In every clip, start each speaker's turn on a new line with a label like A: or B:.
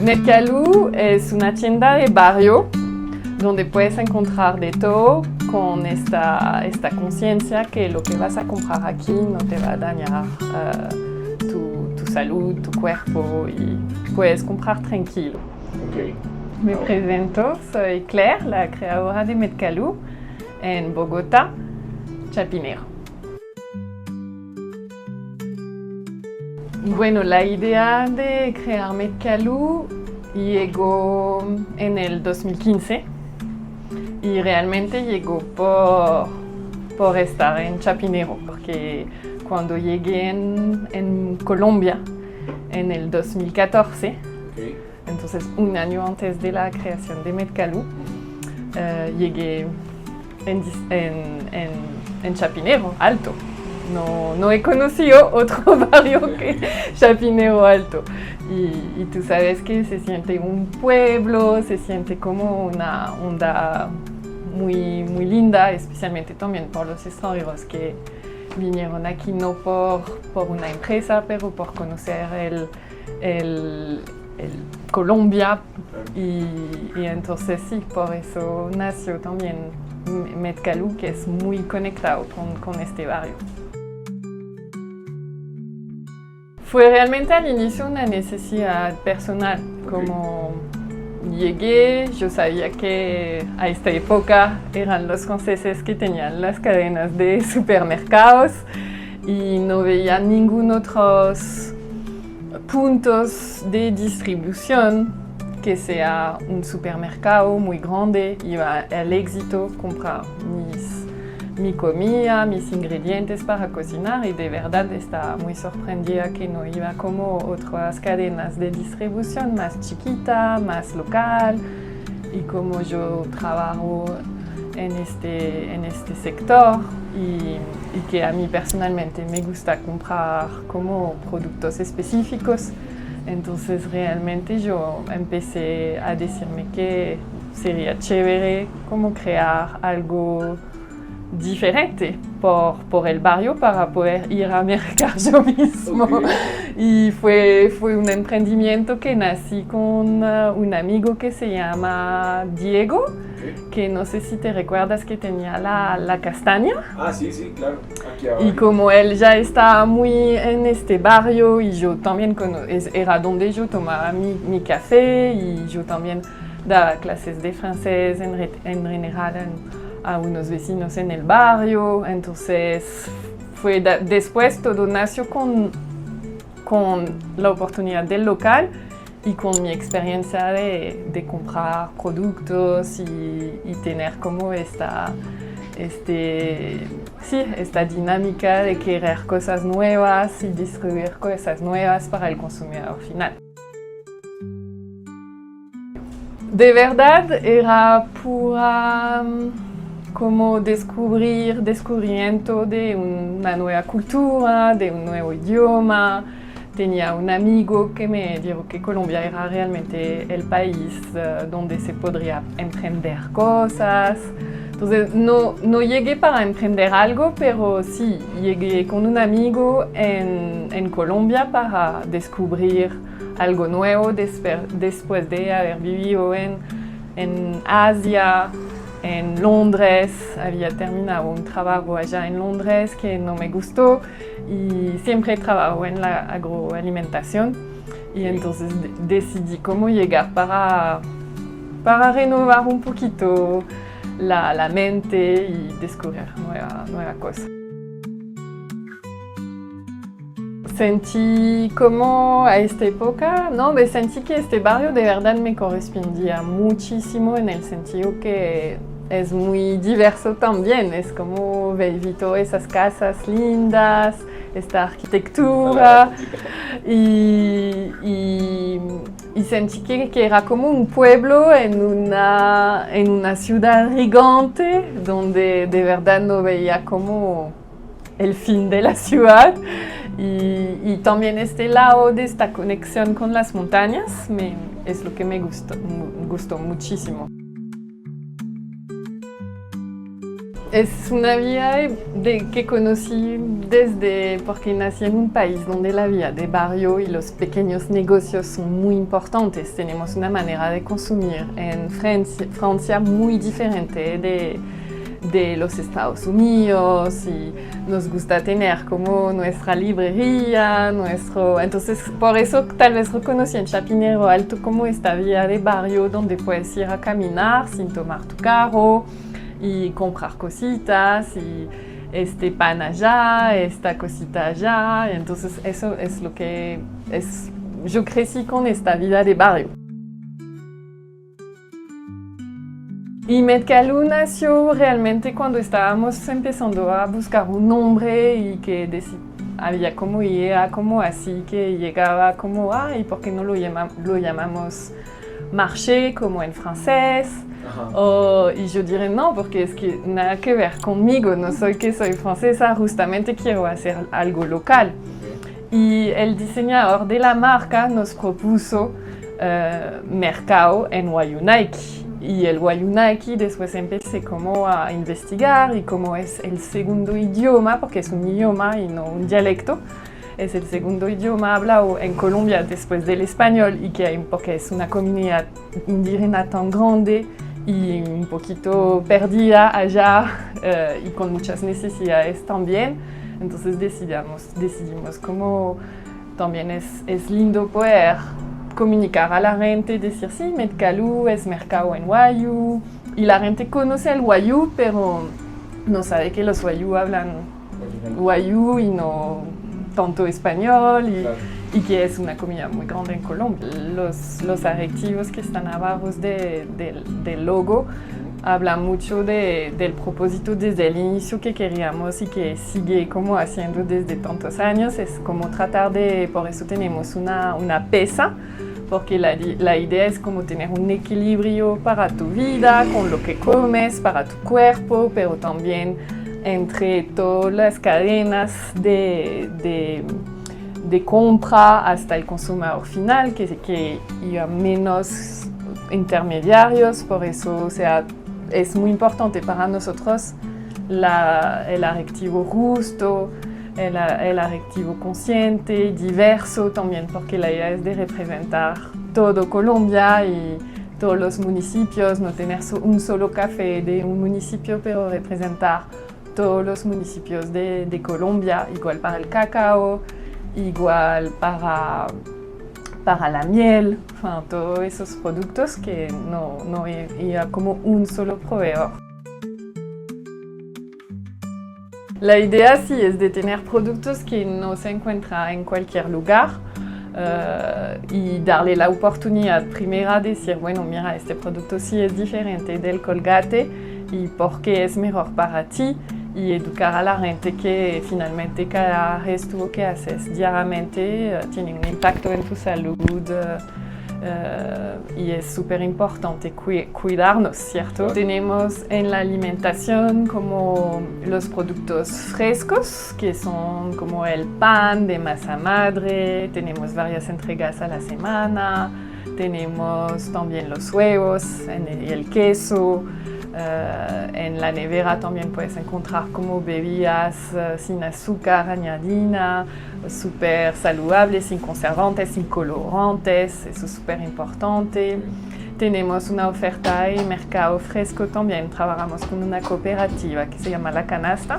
A: Metcalú es una tienda de barrio donde puedes encontrar de todo con esta conciencia que lo que vas a comprar aquí no te va a dañar tu salud, tu cuerpo y puedes comprar tranquilo.
B: Okay.
A: Me presento, soy Claire, la creadora de Metcalú en Bogotá, Chapinero. Bueno, la idea de crear Metcalú llegó en el 2015 y realmente llegó por estar en Chapinero, porque cuando llegué en Colombia en el 2014,
B: Okay.
A: entonces un año antes de la creación de Metcalú, llegué en Chapinero Alto. No he conocido otro barrio que Chapinero Alto. Y tú sabes que se siente un pueblo, se siente como una onda muy, muy linda, especialmente también por los extranjeros que vinieron aquí no por una empresa, pero por conocer el Colombia. Y entonces sí, por eso nació también Metcalú, que es muy conectado con este barrio. Fue realmente al inicio una necesidad personal, como llegué, yo sabía que a esta época eran los franceses que tenían las cadenas de supermercados y no veía ningún otro puntos de distribución que sea un supermercado muy grande, iba al éxito comprar mi comida, mis ingredientes para cocinar y de verdad estaba muy sorprendida que no iba como otras cadenas de distribución más chiquita, más local y como yo trabajo en este sector y que a mí personalmente me gusta comprar como productos específicos, entonces realmente yo empecé a decirme que sería chévere como crear algo diferente por el barrio para poder ir a mercar yo mismo.
B: Okay.
A: Y fue un emprendimiento que nací con un amigo que se llama Diego, que no sé si te recuerdas que tenía la castaña.
B: Ah, sí, claro. Aquí abajo.
A: Y como él ya estaba muy en este barrio y yo también era donde yo tomaba mi café y yo también daba clases de francés en general a unos vecinos en el barrio, entonces después todo nació con la oportunidad del local y con mi experiencia de comprar productos y tener como esta dinámica de querer cosas nuevas y distribuir cosas nuevas para el consumidor final. De verdad era pura como descubrimiento de una nueva cultura, de un nuevo idioma. Tenía un amigo que me dijo que Colombia era realmente el país donde se podría emprender cosas. Entonces no llegué para emprender algo, pero sí llegué con un amigo en Colombia para descubrir algo nuevo después de haber vivido en Asia, en Londres. Había terminado un trabajo allá en Londres que no me gustó y siempre trabajo en la agroalimentación y entonces decidí cómo llegar para renovar un poquito la mente y descubrir nueva cosa. Sentí como a esta época, sentí que este barrio de verdad me correspondía muchísimo en el sentido que es muy diverso también, es como vi todas esas casas lindas, esta arquitectura y sentí que era como un pueblo en una ciudad gigante donde de verdad no veía como el fin de la ciudad Y también este lado de esta conexión con las montañas es lo que me gustó muchísimo. Es una vida que conocí porque nací en un país donde la vida de barrio y los pequeños negocios son muy importantes. Tenemos una manera de consumir en Francia muy diferente de los Estados Unidos y nos gusta tener como nuestra librería, entonces por eso tal vez reconocí en Chapinero Alto como esta vida de barrio donde puedes ir a caminar sin tomar tu carro y comprar cositas y este pan allá, esta cosita allá, y entonces eso es lo que es. Yo crecí con esta vida de barrio. Y Metcalú nació realmente cuando estábamos empezando a buscar un nombre y que había como idea como así que llegaba como, ¿y por qué no lo llamamos marché como en francés? Y yo diré no, porque es que nada que ver conmigo, no soy francesa, justamente quiero hacer algo local. Y el diseñador de la marca nos propuso Mercado en Wayuunaiki. Y el Wayuunaiki después empecé como a investigar y como es el segundo idioma, porque es un idioma y no un dialecto, es el segundo idioma hablado en Colombia después del español y porque es una comunidad indígena tan grande y un poquito perdida allá y con muchas necesidades también. Entonces decidimos como también es lindo poder comunicar a la gente y decir sí, Metcalú es mercado en Wayuu, y la gente conoce el Wayuu pero no sabe que los Wayuu hablan Wayuu y no tanto español y que es una comunidad muy grande en Colombia. Los adjetivos que están abajo del logo hablan mucho del propósito desde el inicio que queríamos y que sigue como haciendo desde tantos años. Es como tratar por eso tenemos una pesa, porque la idea es como tener un equilibrio para tu vida, con lo que comes, para tu cuerpo, pero también entre todas las cadenas de compra hasta el consumidor final, que haya menos intermediarios. Por eso, es muy importante para nosotros el adjetivo justo, el adjetivo consciente, diverso también, porque la idea es de representar todo Colombia y todos los municipios, no tener un solo café de un municipio, pero representar todos los municipios de Colombia, igual para el cacao, igual para la miel, todos esos productos que no haya como un solo proveedor. La idea sí es de tener productos que no se encuentran en cualquier lugar y darle la oportunidad primera de decir, bueno, mira, este producto sí es diferente del Colgate y por qué es mejor para ti, y educar a la gente que finalmente cada gesto que haces diariamente tiene un impacto en tu salud y es súper importante cuidarnos, ¿cierto? Tenemos en la alimentación como los productos frescos, que son como el pan de masa madre, tenemos varias entregas a la semana, tenemos también los huevos y el queso. En la nevera también puedes encontrar como bebidas sin azúcar añadida, súper saludables, sin conservantes, sin colorantes, eso es súper importante. Tenemos una oferta de mercado fresco también, trabajamos con una cooperativa que se llama La Canasta,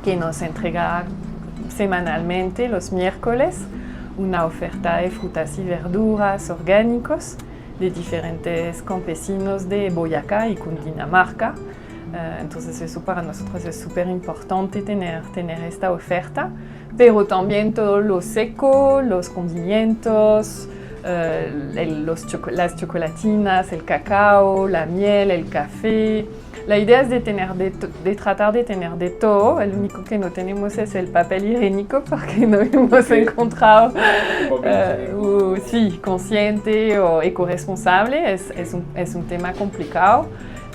A: que nos entrega semanalmente los miércoles una oferta de frutas y verduras orgánicos de diferentes campesinos de Boyacá y Cundinamarca. Entonces eso para nosotros es súper importante tener esta oferta, pero también todo lo seco, los condimentos, las chocolatinas, el cacao, la miel, el café. La idea es de tratar de tener de todo. El único que no tenemos es el papel higiénico porque no hemos encontrado sí, consciente o ecoresponsable. Es un tema complicado,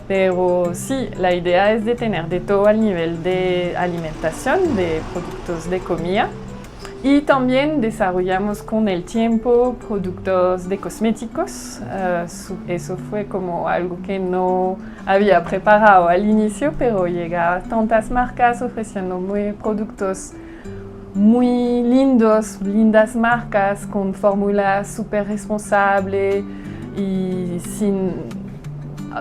A: pero sí, la idea es de tener de todo al nivel de alimentación, de productos de comida. Y también desarrollamos con el tiempo productos de cosméticos. Eso fue como algo que no había preparado al inicio, pero llegaban tantas marcas ofreciendo productos muy lindos, lindas marcas con fórmulas súper responsables y sin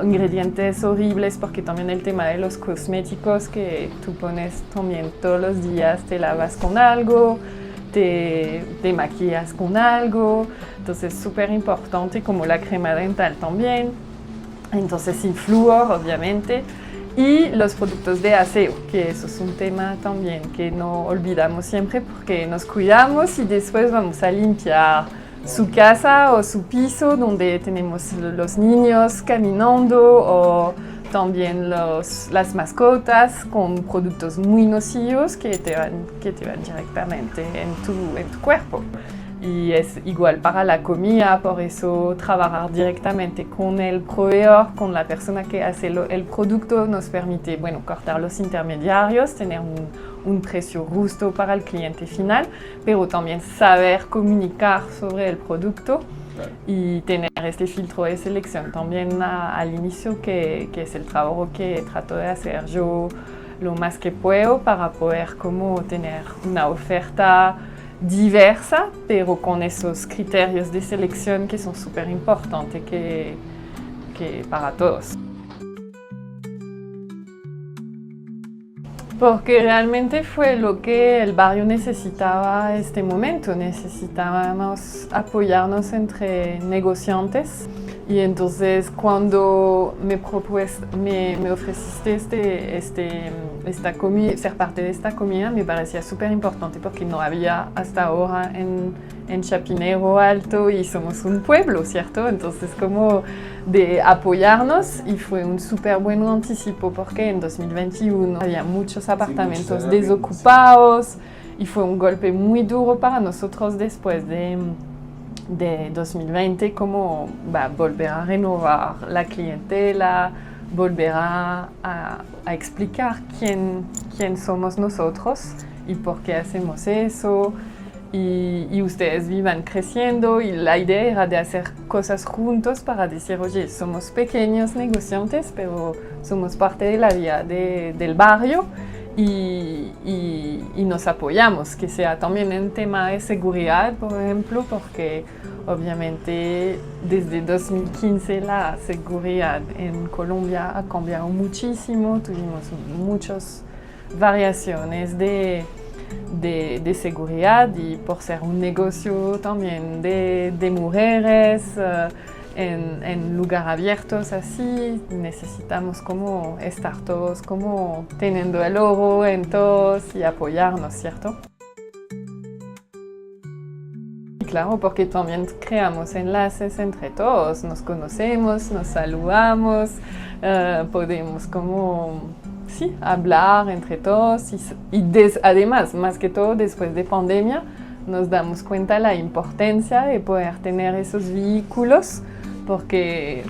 A: ingredientes horribles, porque también el tema de los cosméticos que tú pones también todos los días, te lavas con algo, te maquillas con algo, entonces es súper importante, como la crema dental también, entonces sin flúor obviamente, y los productos de aseo, que eso es un tema también que no olvidamos siempre porque nos cuidamos y después vamos a limpiar su casa o su piso donde tenemos los niños caminando o también las mascotas con productos muy nocivos que te van directamente en tu cuerpo. Y es igual para la comida, por eso trabajar directamente con el proveedor, con la persona que hace el producto, nos permite cortar los intermediarios, tener un precio justo para el cliente final, pero también saber comunicar sobre el producto y tener este filtro de selección también al inicio, que es el trabajo que trato de hacer yo lo más que puedo para poder como tener una oferta diversa, pero con esos criterios de selección que son súper importantes que para todos. Porque realmente fue lo que el barrio necesitaba en este momento. Necesitábamos apoyarnos entre negociantes. Y entonces cuando me ofreciste ser parte de esta comida, me parecía súper importante porque no había hasta ahora en Chapinero Alto y somos un pueblo, ¿cierto? Entonces como de apoyarnos, y fue un súper buen anticipo porque en 2021 había muchos apartamentos desocupados y fue un golpe muy duro para nosotros después de 2020, como volver a renovar la clientela, volver a explicar quién somos nosotros y por qué hacemos eso, y ustedes vivan creciendo, y la idea era de hacer cosas juntos para decir, oye, somos pequeños negociantes, pero somos parte de la vida del barrio. Y nos apoyamos, que sea también en tema de seguridad, por ejemplo, porque obviamente desde 2015 la seguridad en Colombia ha cambiado muchísimo, tuvimos muchas variaciones de seguridad, y por ser un negocio también de mujeres, en lugares abiertos así, necesitamos como estar todos como teniendo el ojo en todos y apoyarnos, ¿cierto? Y claro, porque también creamos enlaces entre todos, nos conocemos, nos saludamos, podemos como hablar entre todos además, más que todo después de pandemia, nos damos cuenta de la importancia de poder tener esos vehículos, porque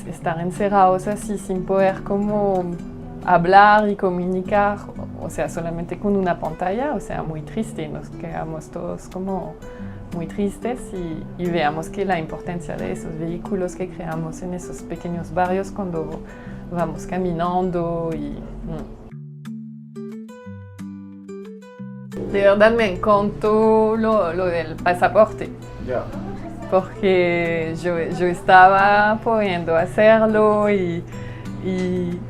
A: estar encerrados así sin poder como hablar y comunicar, o sea, solamente con una pantalla, o sea, muy triste, nos quedamos todos como muy tristes, y veamos que la importancia de esos vehículos que creamos en esos pequeños barrios cuando vamos caminando De verdad me encantó lo del pasaporte.
B: Ya.
A: Porque yo estaba pudiendo hacerlo y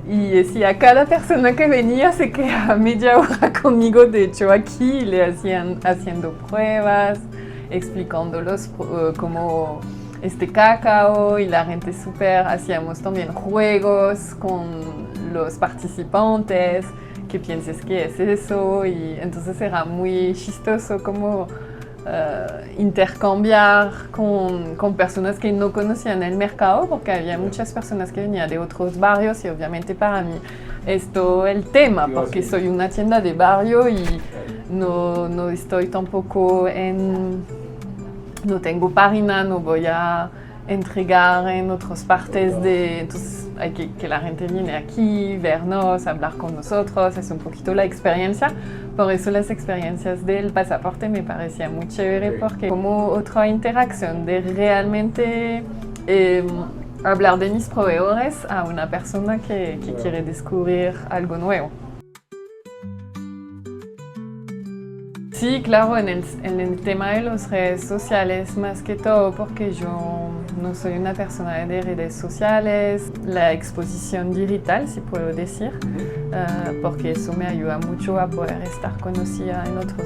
A: decía, cada persona que venía se quedaba media hora conmigo, de hecho aquí le haciendo pruebas, explicándolos como cacao, y la gente hacíamos también juegos con los participantes, que pienses que es eso, y entonces era muy chistoso como intercambiar con personas que no conocían el mercado, porque había muchas personas que venían de otros barrios, y obviamente para mí esto el tema, porque soy una tienda de barrio y no estoy tampoco no tengo página, no voy a entregar en otras partes de... Entonces hay que la gente viene aquí, vernos, hablar con nosotros, es un poquito la experiencia. Por eso las experiencias del pasaporte me parecía muy chévere porque como otra interacción de realmente hablar de mis proveedores a una persona que quiere descubrir algo nuevo. Sí, claro, en el tema de las redes sociales, más que todo porque yo no soy una persona de redes sociales, la exposición digital, si puedo decir, porque eso me ayuda mucho a poder estar conocida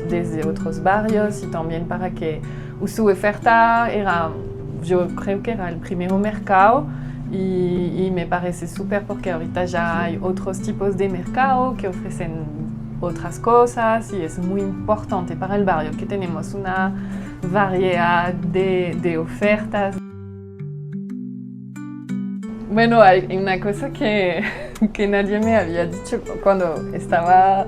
A: desde otros barrios y también para que su oferta yo creo que era el primer mercado y me parece súper porque ahorita ya hay otros tipos de mercado que ofrecen otras cosas y es muy importante para el barrio que tenemos una variedad de ofertas. Bueno, hay una cosa que nadie me había dicho cuando estaba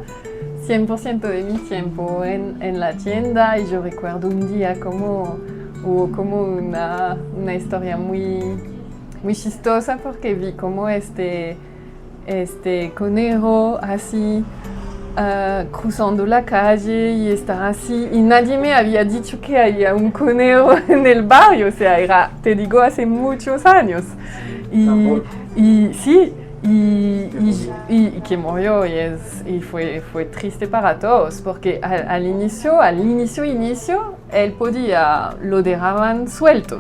A: 100% de mi tiempo en la tienda y yo recuerdo un día hubo como una historia muy chistosa porque vi como este conejo así cruzando la calle y estar así y nadie me había dicho que había un conejo en el barrio, o sea, te digo, hace muchos años y sí, y que murió y fue triste para todos porque al inicio él lo dejaban suelto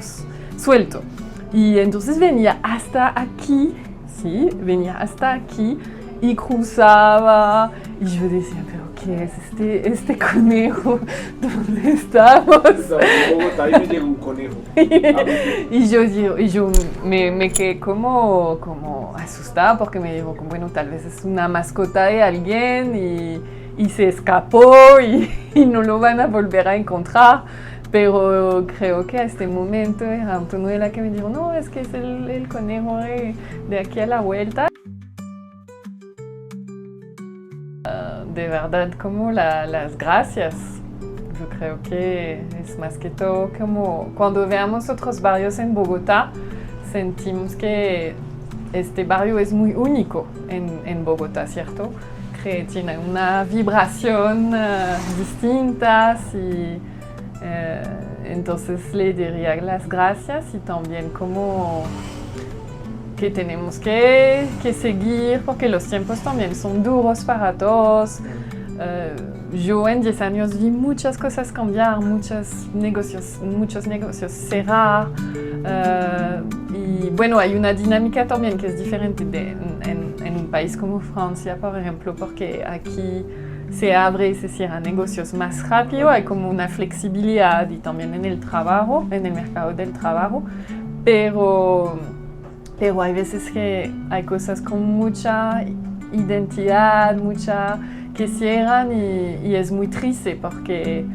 A: y entonces venía hasta aquí y cruzaba y yo decía, pero ¿qué es este conejo? ¿Dónde estamos?
B: En Bogotá y me llegó un conejo.
A: y yo me quedé como asustada porque me digo, bueno, tal vez es una mascota de alguien y se escapó y no lo van a volver a encontrar. Pero creo que a este momento era Antonella que me dijo, no, es que es el conejo de aquí a la vuelta. De verdad, como las gracias. Yo creo que es más que todo como cuando veamos otros barrios en Bogotá, sentimos que este barrio es muy único en Bogotá, ¿cierto? Que tiene una vibración distinta y entonces le diría las gracias y también como que tenemos que seguir porque los tiempos también son duros para todos. Yo en 10 años vi muchas cosas cambiar, muchos negocios cerrar y bueno, hay una dinámica también que es diferente en un país como Francia, por ejemplo, porque aquí se abre y se cierran negocios más rápido, hay como una flexibilidad y también en el mercado del trabajo, pero hay veces que hay cosas con mucha identidad, que cierran y es muy triste porque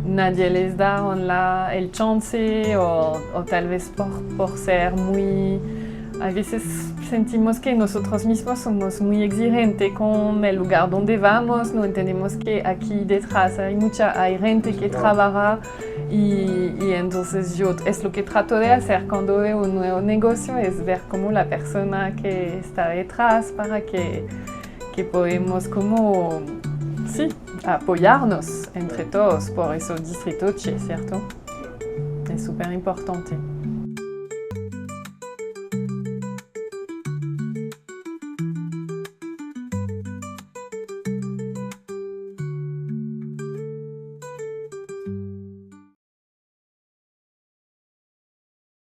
A: nadie les da el chance o tal vez por ser muy... A veces sentimos que nosotros mismos somos muy exigentes con el lugar donde vamos, no entendemos que aquí detrás hay gente que trabaja y entonces yo es lo que trato de hacer cuando veo un nuevo negocio, es ver como la persona que está detrás para que podemos como, sí, apoyarnos entre todos, por eso Distrito Che, ¿cierto? Es súper importante.